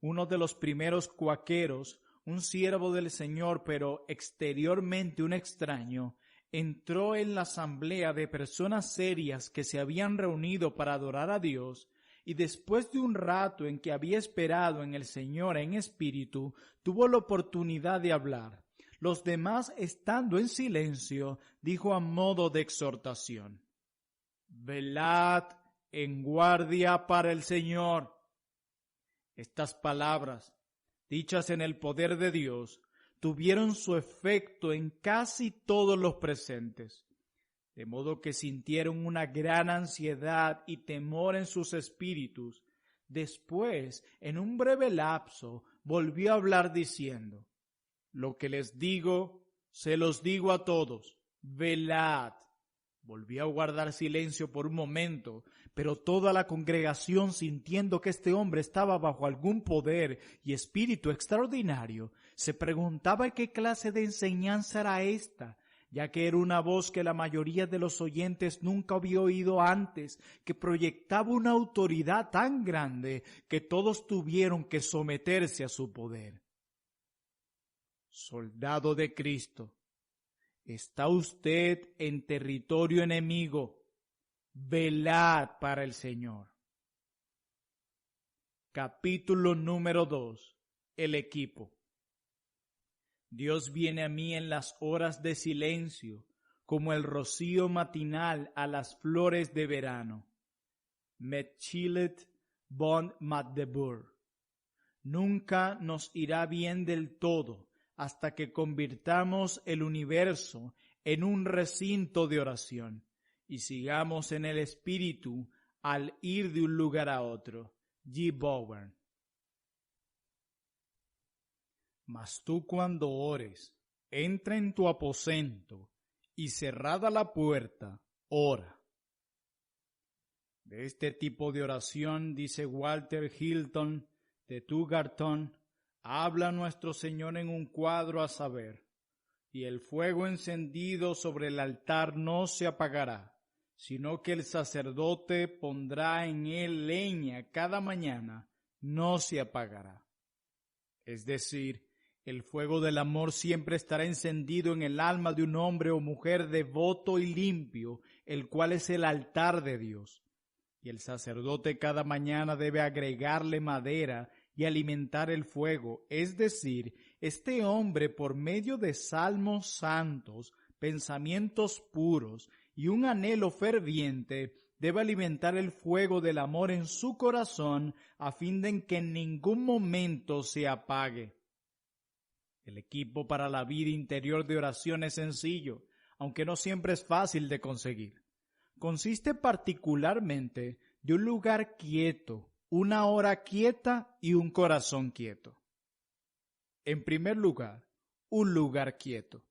uno de los primeros cuáqueros, un siervo del Señor, pero exteriormente un extraño, entró en la asamblea de personas serias que se habían reunido para adorar a Dios, y después de un rato en que había esperado en el Señor en espíritu, tuvo la oportunidad de hablar. Los demás, estando en silencio, dijo a modo de exhortación: «Velad en guardia para el Señor». Estas palabras, dichas en el poder de Dios, tuvieron su efecto en casi todos los presentes, de modo que sintieron una gran ansiedad y temor en sus espíritus. Después, en un breve lapso, volvió a hablar diciendo: «Lo que les digo, se los digo a todos, velad». Volvió a guardar silencio por un momento, pero toda la congregación, sintiendo que este hombre estaba bajo algún poder y espíritu extraordinario, se preguntaba qué clase de enseñanza era esta, ya que era una voz que la mayoría de los oyentes nunca había oído antes, que proyectaba una autoridad tan grande que todos tuvieron que someterse a su poder. Soldado de Cristo, está usted en territorio enemigo. Velad para el Señor. Capítulo número 2. El equipo. Dios viene a mí en las horas de silencio, como el rocío matinal a las flores de verano. Metchilet bon Magdebur. Nunca nos irá bien del todo hasta que convirtamos el universo en un recinto de oración y sigamos en el espíritu al ir de un lugar a otro. G. Bowen. Mas tú, cuando ores, entra en tu aposento y cerrada la puerta, ora. De este tipo de oración, dice Walter Hilton de Tugarton, habla nuestro Señor en un cuadro, a saber: «Y el fuego encendido sobre el altar no se apagará, sino que el sacerdote pondrá en él leña cada mañana, no se apagará». Es decir, el fuego del amor siempre estará encendido en el alma de un hombre o mujer devoto y limpio, el cual es el altar de Dios. Y el sacerdote cada mañana debe agregarle madera y alimentar el fuego, es decir, este hombre, por medio de salmos santos, pensamientos puros y un anhelo ferviente, debe alimentar el fuego del amor en su corazón a fin de que en ningún momento se apague. El equipo para la vida interior de oración es sencillo, aunque no siempre es fácil de conseguir. Consiste particularmente de un lugar quieto, una hora quieta y un corazón quieto. En primer lugar, un lugar quieto.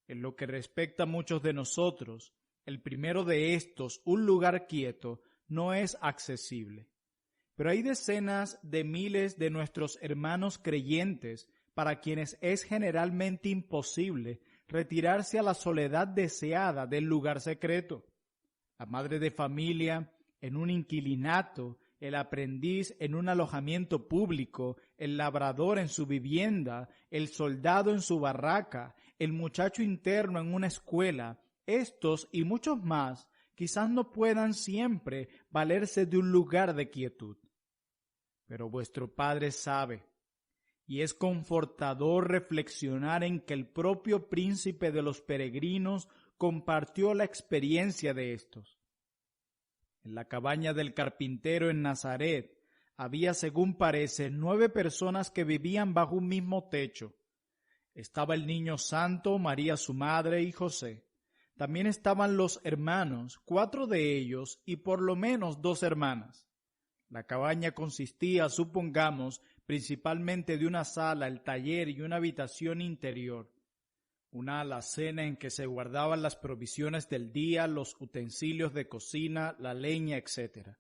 En lo que respecta a muchos de nosotros, el primero de estos, un lugar quieto, no es accesible. Pero hay decenas de miles de nuestros hermanos creyentes para quienes es generalmente imposible retirarse a la soledad deseada del lugar secreto. La madre de familia en un inquilinato, el aprendiz en un alojamiento público, el labrador en su vivienda, el soldado en su barraca, el muchacho interno en una escuela, estos y muchos más quizás no puedan siempre valerse de un lugar de quietud. Pero vuestro Padre sabe, y es confortador reflexionar en que el propio príncipe de los peregrinos compartió la experiencia de estos. En la cabaña del carpintero en Nazaret había, según parece, 9 personas que vivían bajo un mismo techo. Estaba el niño santo, María su madre y José. También estaban los hermanos, 4 de ellos y por lo menos 2 hermanas. La cabaña consistía, supongamos, principalmente de una sala, el taller y una habitación interior. Una alacena en que se guardaban las provisiones del día, los utensilios de cocina, la leña, etc.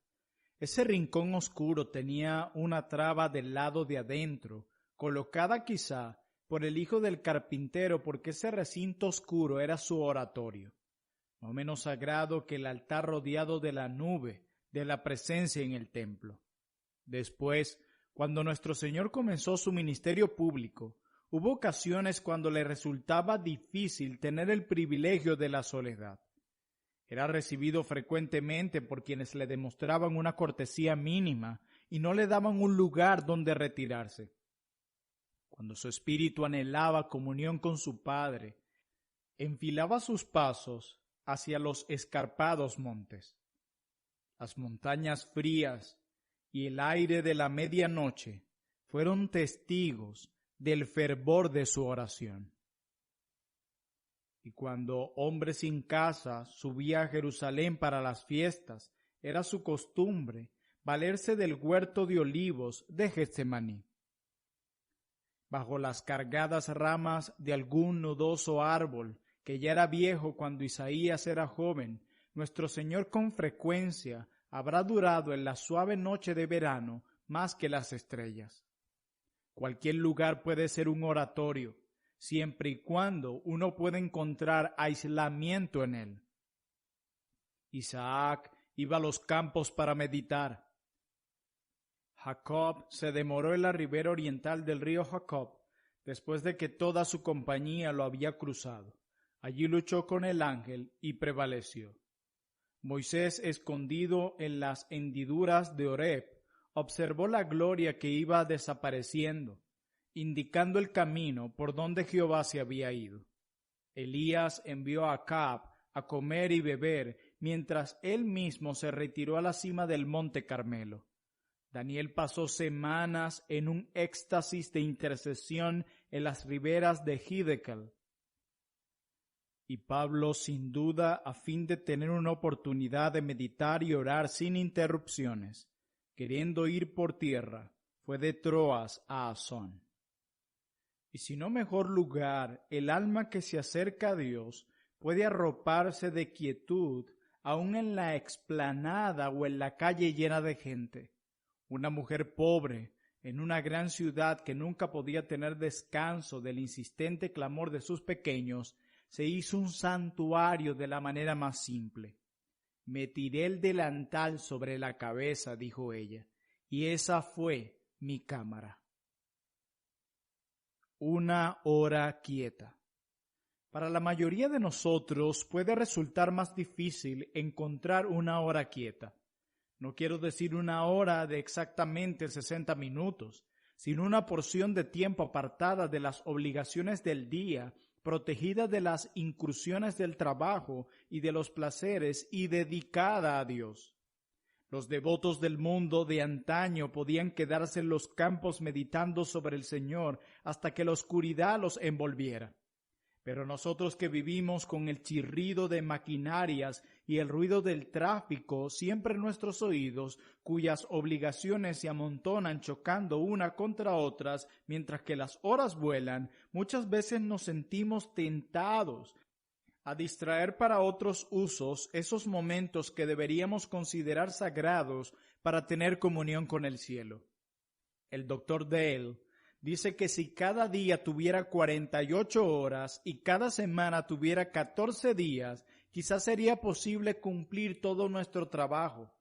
Ese rincón oscuro tenía una traba del lado de adentro, colocada quizá por el hijo del carpintero, porque ese recinto oscuro era su oratorio, no menos sagrado que el altar rodeado de la nube de la presencia en el templo. Después, Cuando nuestro Señor comenzó su ministerio público, hubo ocasiones cuando le resultaba difícil tener el privilegio de la soledad. Era recibido frecuentemente por quienes le demostraban una cortesía mínima y no le daban un lugar donde retirarse. Cuando su espíritu anhelaba comunión con su Padre, enfilaba sus pasos hacia los escarpados montes. Las montañas frías y el aire de la medianoche fueron testigos del fervor de su oración. Y cuando, hombre sin casa, subía a Jerusalén para las fiestas, era su costumbre valerse del huerto de olivos de Getsemaní. Bajo las cargadas ramas de algún nudoso árbol, que ya era viejo cuando Isaías era joven, nuestro Señor con frecuencia habrá durado en la suave noche de verano más que las estrellas. Cualquier lugar puede ser un oratorio, siempre y cuando uno pueda encontrar aislamiento en él. Isaac iba a los campos para meditar. Jacob se demoró en la ribera oriental del río Jacob después de que toda su compañía lo había cruzado. Allí luchó con el ángel y prevaleció. Moisés, escondido en las hendiduras de Horeb, observó la gloria que iba desapareciendo, indicando el camino por donde Jehová se había ido. Elías envió a Acab a comer y beber, mientras él mismo se retiró a la cima del monte Carmelo. Daniel pasó semanas en un éxtasis de intercesión en las riberas de Hiddekel. Y Pablo, sin duda, a fin de tener una oportunidad de meditar y orar sin interrupciones, queriendo ir por tierra, fue de Troas a Asón. Y si no mejor lugar, el alma que se acerca a Dios puede arroparse de quietud aun en la explanada o en la calle llena de gente. Una mujer pobre en una gran ciudad que nunca podía tener descanso del insistente clamor de sus pequeños, se hizo un santuario de la manera más simple. Me tiré el delantal sobre la cabeza, dijo ella, y esa fue mi cámara. Una hora quieta. Para la mayoría de nosotros puede resultar más difícil encontrar una hora quieta. No quiero decir una hora de exactamente 60 minutos, sino una porción de tiempo apartada de las obligaciones del día, protegida de las incursiones del trabajo y de los placeres y dedicada a Dios. Los devotos del mundo de antaño podían quedarse en los campos meditando sobre el Señor hasta que la oscuridad los envolviera. Pero nosotros que vivimos con el chirrido de maquinarias y el ruido del tráfico siempre en nuestros oídos, cuyas obligaciones se amontonan chocando una contra otras mientras que las horas vuelan, muchas veces nos sentimos tentados a distraer para otros usos esos momentos que deberíamos considerar sagrados para tener comunión con el cielo. El Dr. Dale dice que si cada día tuviera 48 horas y cada semana tuviera 14 días, quizás sería posible cumplir todo nuestro trabajo.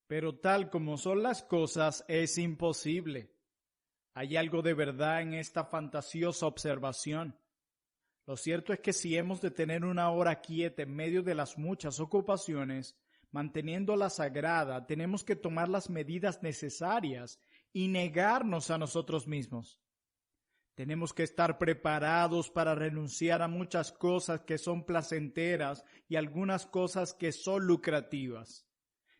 Pero tal como son las cosas, es imposible. Hay algo de verdad en esta fantasiosa observación. Lo cierto es que si hemos de tener una hora quieta en medio de las muchas ocupaciones, manteniéndola sagrada, tenemos que tomar las medidas necesarias y negarnos a nosotros mismos. Tenemos que estar preparados para renunciar a muchas cosas que son placenteras y algunas cosas que son lucrativas.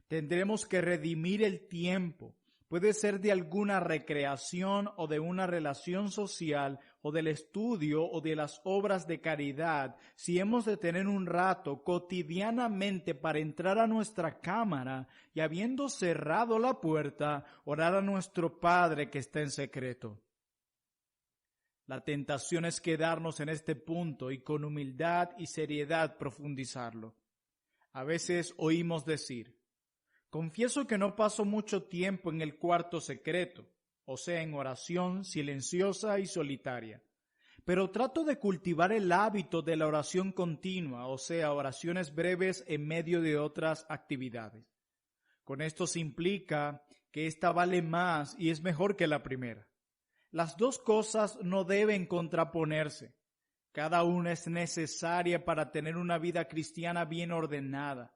Tendremos que redimir el tiempo. Puede ser de alguna recreación o de una relación social o del estudio o de las obras de caridad, si hemos de tener un rato cotidianamente para entrar a nuestra cámara y habiendo cerrado la puerta, orar a nuestro Padre que está en secreto. La tentación es quedarnos en este punto y con humildad y seriedad profundizarlo. A veces oímos decir: confieso que no paso mucho tiempo en el cuarto secreto, o sea, en oración silenciosa y solitaria, pero trato de cultivar el hábito de la oración continua, o sea, oraciones breves en medio de otras actividades. Con esto se implica que ésta vale más y es mejor que la primera. Las dos cosas no deben contraponerse. Cada una es necesaria para tener una vida cristiana bien ordenada,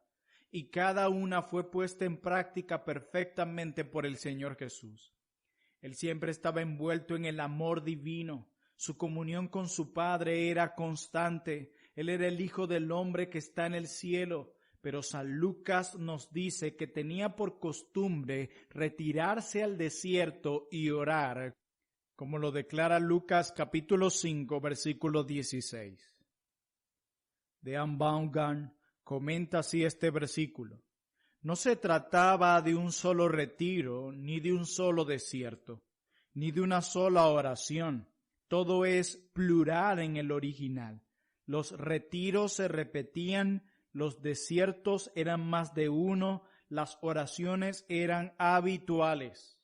y cada una fue puesta en práctica perfectamente por el Señor Jesús. Él siempre estaba envuelto en el amor divino. Su comunión con su Padre era constante. Él era el Hijo del Hombre que está en el cielo. Pero San Lucas nos dice que tenía por costumbre retirarse al desierto y orar, como lo declara Lucas capítulo 5, versículo 16. Dean Vaughan comenta así este versículo. No se trataba de un solo retiro, ni de un solo desierto, ni de una sola oración. Todo es plural en el original. Los retiros se repetían, los desiertos eran más de uno, las oraciones eran habituales.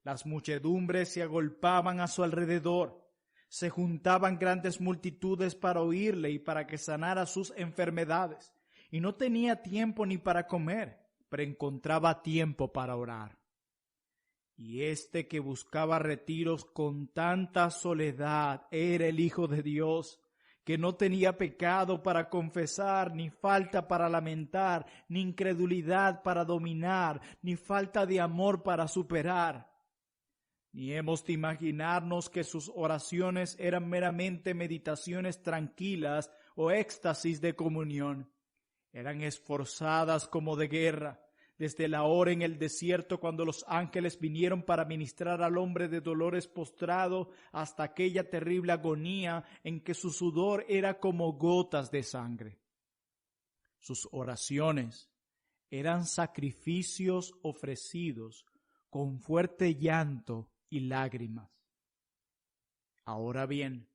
Las muchedumbres se agolpaban a su alrededor, se juntaban grandes multitudes para oírle y para que sanara sus enfermedades, y no tenía tiempo ni para comer, pero encontraba tiempo para orar. Y este que buscaba retiros con tanta soledad era el Hijo de Dios, que no tenía pecado para confesar, ni falta para lamentar, ni incredulidad para dominar, ni falta de amor para superar. Ni hemos de imaginarnos que sus oraciones eran meramente meditaciones tranquilas o éxtasis de comunión. Eran esforzadas como de guerra, desde la hora en el desierto cuando los ángeles vinieron para ministrar al hombre de dolores postrado hasta aquella terrible agonía en que su sudor era como gotas de sangre. Sus oraciones eran sacrificios ofrecidos con fuerte llanto y lágrimas. Ahora bien,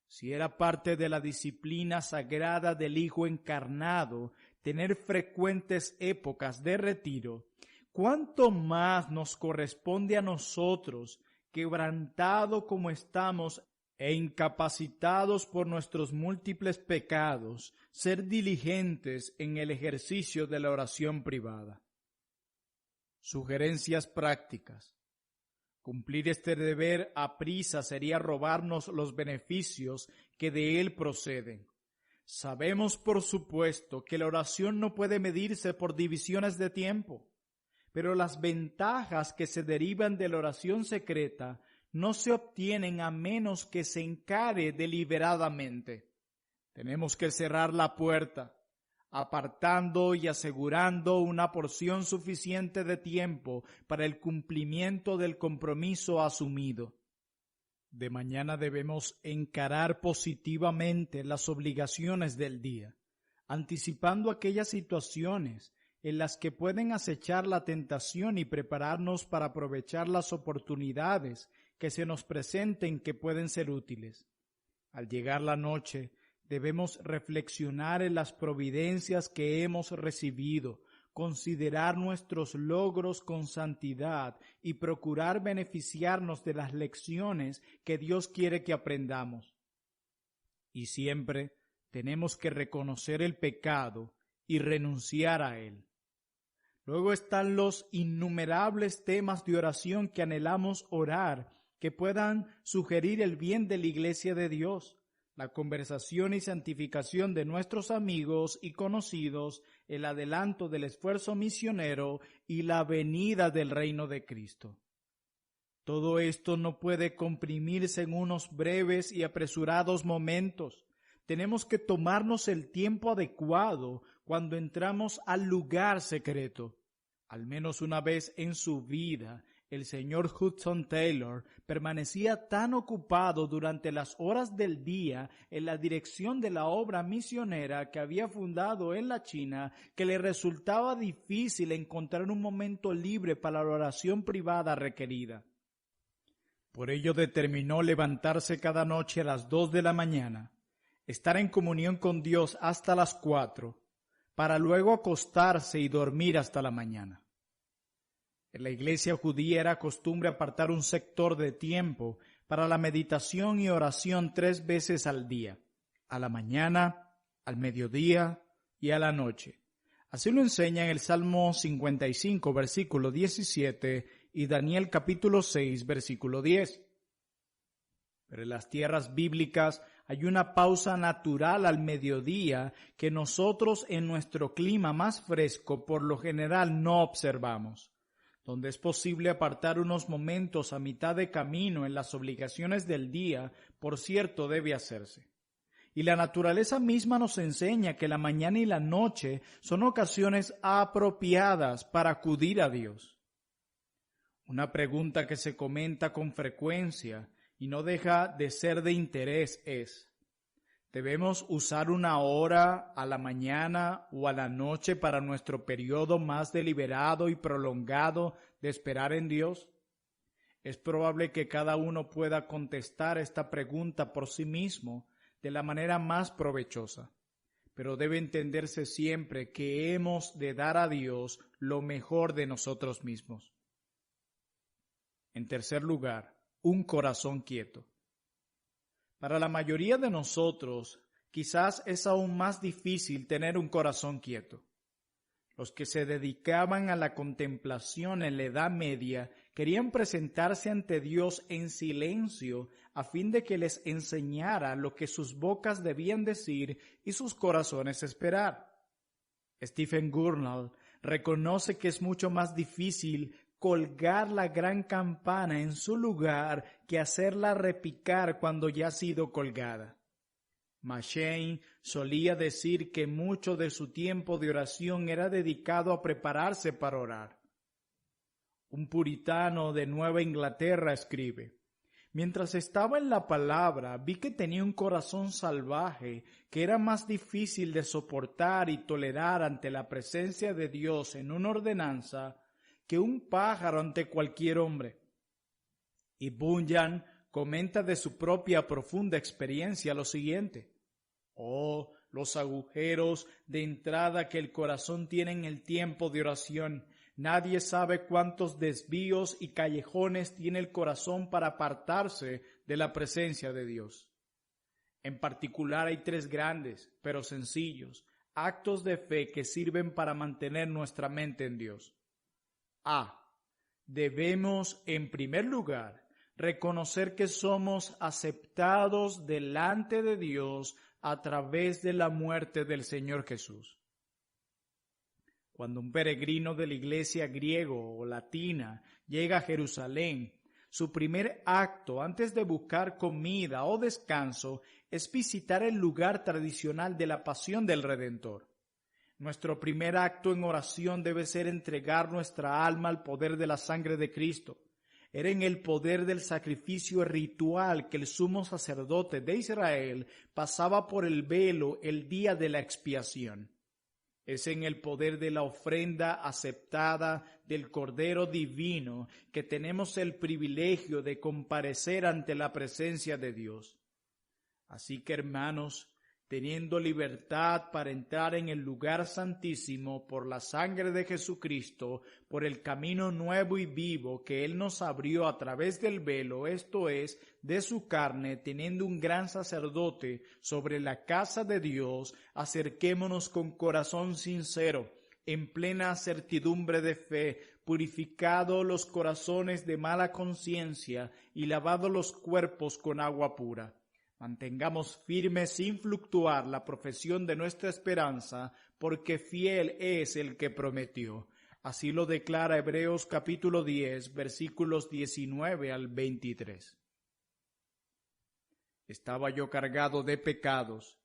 si era parte de la disciplina sagrada del Hijo encarnado tener frecuentes épocas de retiro, ¿cuánto más nos corresponde a nosotros, quebrantados como estamos e incapacitados por nuestros múltiples pecados, ser diligentes en el ejercicio de la oración privada? Sugerencias prácticas. Cumplir este deber a prisa sería robarnos los beneficios que de él proceden. Sabemos, por supuesto, que la oración no puede medirse por divisiones de tiempo, pero las ventajas que se derivan de la oración secreta no se obtienen a menos que se encare deliberadamente. Tenemos que cerrar la puerta, apartando y asegurando una porción suficiente de tiempo para el cumplimiento del compromiso asumido. De mañana debemos encarar positivamente las obligaciones del día, anticipando aquellas situaciones en las que pueden acechar la tentación y prepararnos para aprovechar las oportunidades que se nos presenten que pueden ser útiles. Al llegar la noche, debemos reflexionar en las providencias que hemos recibido, considerar nuestros logros con santidad y procurar beneficiarnos de las lecciones que Dios quiere que aprendamos. Y siempre tenemos que reconocer el pecado y renunciar a él. Luego están los innumerables temas de oración que anhelamos orar, que puedan sugerir el bien de la Iglesia de Dios, la conversación y santificación de nuestros amigos y conocidos, el adelanto del esfuerzo misionero y la venida del reino de Cristo. Todo esto no puede comprimirse en unos breves y apresurados momentos. Tenemos que tomarnos el tiempo adecuado cuando entramos al lugar secreto. Al menos una vez en su vida, el señor Hudson Taylor permanecía tan ocupado durante las horas del día en la dirección de la obra misionera que había fundado en la China que le resultaba difícil encontrar un momento libre para la oración privada requerida. Por ello determinó levantarse cada noche a las 2 de la mañana, estar en comunión con Dios hasta las 4, para luego acostarse y dormir hasta la mañana. En la iglesia judía era costumbre apartar un sector de tiempo para la meditación y oración 3 veces al día, a la mañana, al mediodía y a la noche. Así lo enseñan el Salmo 55, versículo 17, y Daniel capítulo 6, versículo 10. Pero en las tierras bíblicas hay una pausa natural al mediodía que nosotros en nuestro clima más fresco por lo general no observamos, donde es posible apartar unos momentos a mitad de camino en las obligaciones del día, por cierto, debe hacerse. Y la naturaleza misma nos enseña que la mañana y la noche son ocasiones apropiadas para acudir a Dios. Una pregunta que se comenta con frecuencia y no deja de ser de interés es: ¿debemos usar una hora a la mañana o a la noche para nuestro periodo más deliberado y prolongado de esperar en Dios? Es probable que cada uno pueda contestar esta pregunta por sí mismo de la manera más provechosa, pero debe entenderse siempre que hemos de dar a Dios lo mejor de nosotros mismos. En tercer lugar, un corazón quieto. Para la mayoría de nosotros, quizás es aún más difícil tener un corazón quieto. Los que se dedicaban a la contemplación en la Edad Media querían presentarse ante Dios en silencio a fin de que les enseñara lo que sus bocas debían decir y sus corazones esperar. Stephen Gurnall reconoce que es mucho más difícil colgar la gran campana en su lugar que hacerla repicar cuando ya ha sido colgada. M'Cheyne solía decir que mucho de su tiempo de oración era dedicado a prepararse para orar. Un puritano de Nueva Inglaterra escribe: mientras estaba en la palabra, vi que tenía un corazón salvaje que era más difícil de soportar y tolerar ante la presencia de Dios en una ordenanza que un pájaro ante cualquier hombre. Y Bunyan comenta de su propia profunda experiencia lo siguiente: oh, los agujeros de entrada que el corazón tiene en el tiempo de oración. Nadie sabe cuántos desvíos y callejones tiene el corazón para apartarse de la presencia de Dios. En particular hay 3 grandes, pero sencillos, actos de fe que sirven para mantener nuestra mente en Dios. A. Debemos, en primer lugar, reconocer que somos aceptados delante de Dios a través de la muerte del Señor Jesús. Cuando un peregrino de la iglesia griego o latina llega a Jerusalén, su primer acto antes de buscar comida o descanso es visitar el lugar tradicional de la pasión del Redentor. Nuestro primer acto en oración debe ser entregar nuestra alma al poder de la sangre de Cristo. Era en el poder del sacrificio ritual que el sumo sacerdote de Israel pasaba por el velo el día de la expiación. Es en el poder de la ofrenda aceptada del Cordero Divino que tenemos el privilegio de comparecer ante la presencia de Dios. Así que, hermanos, teniendo libertad para entrar en el lugar santísimo por la sangre de Jesucristo, por el camino nuevo y vivo que Él nos abrió a través del velo, esto es, de su carne, teniendo un gran sacerdote sobre la casa de Dios, acerquémonos con corazón sincero, en plena certidumbre de fe, purificado los corazones de mala conciencia y lavado los cuerpos con agua pura. Mantengamos firme sin fluctuar la profesión de nuestra esperanza, porque fiel es el que prometió. Así lo declara Hebreos capítulo 10, versículos 19 al 23. Estaba yo cargado de pecados,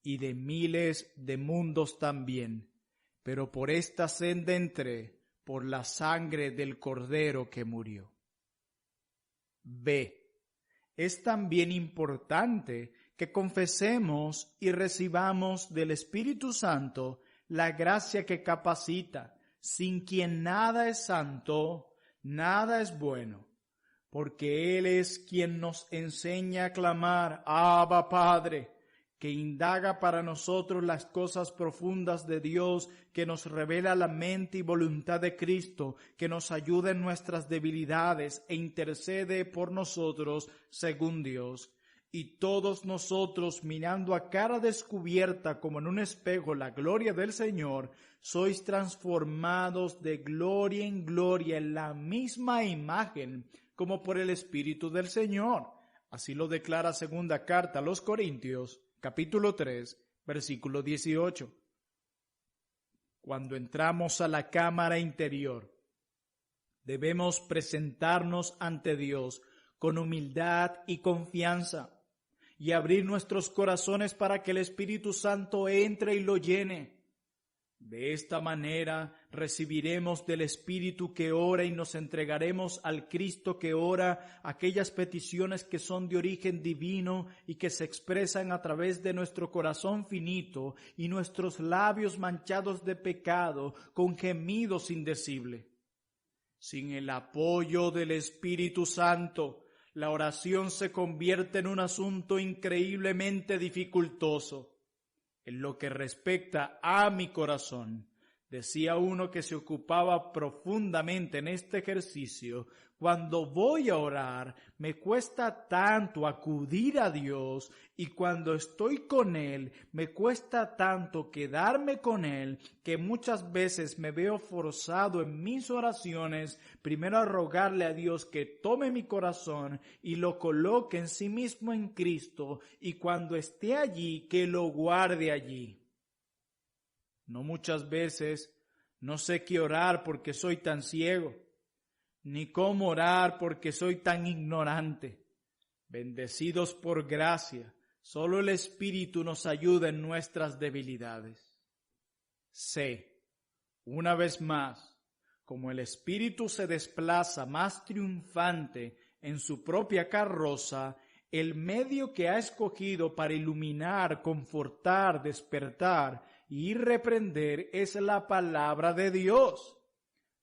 y de miles de mundos también, pero por esta senda entré, por la sangre del Cordero que murió. B. Es también importante que confesemos y recibamos del Espíritu Santo la gracia que capacita, sin quien nada es santo, nada es bueno, porque Él es quien nos enseña a clamar, Abba Padre, que indaga para nosotros las cosas profundas de Dios, que nos revela la mente y voluntad de Cristo, que nos ayuda en nuestras debilidades e intercede por nosotros según Dios. y todos nosotros, mirando a cara descubierta como en un espejo la gloria del Señor, sois transformados de gloria en gloria en la misma imagen como por el Espíritu del Señor. Así lo declara segunda carta a los Corintios, capítulo 3, versículo 18. Cuando entramos a la cámara interior, debemos presentarnos ante Dios con humildad y confianza y abrir nuestros corazones para que el Espíritu Santo entre y lo llene. De esta manera recibiremos del Espíritu que ora y nos entregaremos al Cristo que ora aquellas peticiones que son de origen divino y que se expresan a través de nuestro corazón finito y nuestros labios manchados de pecado con gemidos indecibles. Sin el apoyo del Espíritu Santo, la oración se convierte en un asunto increíblemente dificultoso. En lo que respecta a mi corazón, decía uno que se ocupaba profundamente en este ejercicio, cuando voy a orar me cuesta tanto acudir a Dios y cuando estoy con Él me cuesta tanto quedarme con Él que muchas veces me veo forzado en mis oraciones primero a rogarle a Dios que tome mi corazón y lo coloque en sí mismo en Cristo y cuando esté allí que lo guarde allí. No muchas veces no sé qué orar porque soy tan ciego, ni cómo orar porque soy tan ignorante. Bendecidos por gracia, solo el Espíritu nos ayuda en nuestras debilidades. Sé, una vez más, como el Espíritu se desplaza más triunfante en su propia carroza, el medio que ha escogido para iluminar, confortar, despertar y reprender es la palabra de Dios.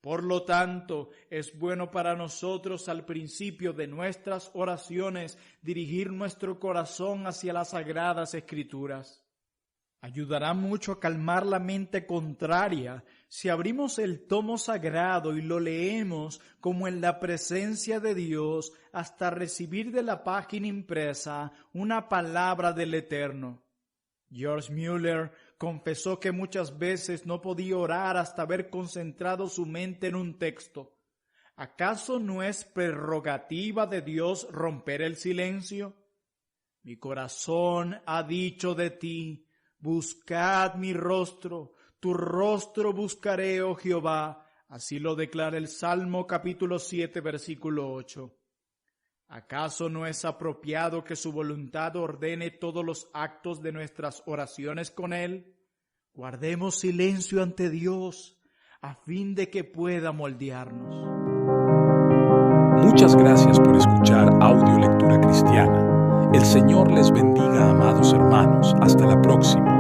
Por lo tanto, es bueno para nosotros al principio de nuestras oraciones dirigir nuestro corazón hacia las Sagradas Escrituras. Ayudará mucho a calmar la mente contraria si abrimos el tomo sagrado y lo leemos como en la presencia de Dios hasta recibir de la página impresa una palabra del Eterno. George Mueller confesó que muchas veces no podía orar hasta haber concentrado su mente en un texto. ¿Acaso no es prerrogativa de Dios romper el silencio? Mi corazón ha dicho de ti, buscad mi rostro, tu rostro buscaré, oh Jehová. Así lo declara el Salmo capítulo 7, versículo 8. ¿Acaso no es apropiado que su voluntad ordene todos los actos de nuestras oraciones con Él? Guardemos silencio ante Dios, a fin de que pueda moldearnos. Muchas gracias por escuchar Audio Lectura Cristiana. El Señor les bendiga, amados hermanos. Hasta la próxima.